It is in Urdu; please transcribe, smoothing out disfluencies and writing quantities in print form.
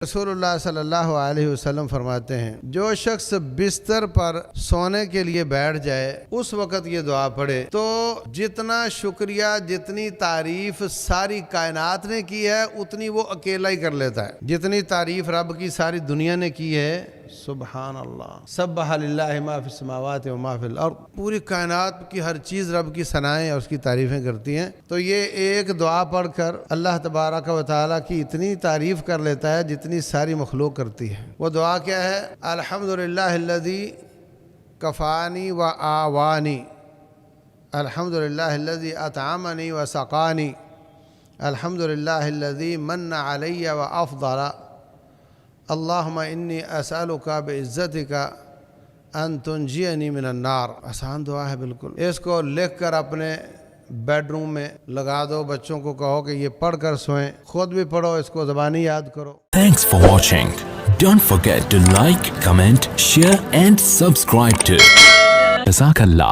رسول اللہ صلی اللہ علیہ وسلم فرماتے ہیں جو شخص بستر پر سونے کے لیے بیٹھ جائے اس وقت یہ دعا پڑھے تو جتنا شکریہ جتنی تعریف ساری کائنات نے کی ہے اتنی وہ اکیلا ہی کر لیتا ہے. جتنی تعریف رب کی ساری دنیا نے کی ہے سبحان اللہ سبح للہ ما فی السماوات و ما فی الارض، پوری کائنات کی ہر چیز رب کی ثنائیں اور اس کی تعریفیں کرتی ہیں. تو یہ ایک دعا پڑھ کر اللہ تبارک و تعالیٰ کی اتنی تعریف کر لیتا ہے جتنی ساری مخلوق کرتی ہے. وہ دعا کیا ہے؟ الحمدللہ الذی کفانی و آوانی، الحمدللہ الذی اطعمنی و سقانی، الحمدللہ الذی من علی و افضل، اللہم انی اسألک بعزتک ان تنجینی من النار. آسان دعا ہے بالکل. اس کو لکھ کر اپنے بیڈ روم میں لگا دو، بچوں کو کہو کہ یہ پڑھ کر سوئیں، خود بھی پڑھو، اس کو زبانی یاد کرو. Thanks for watching. Don't forget to like, comment, share and subscribe to Jazakallah.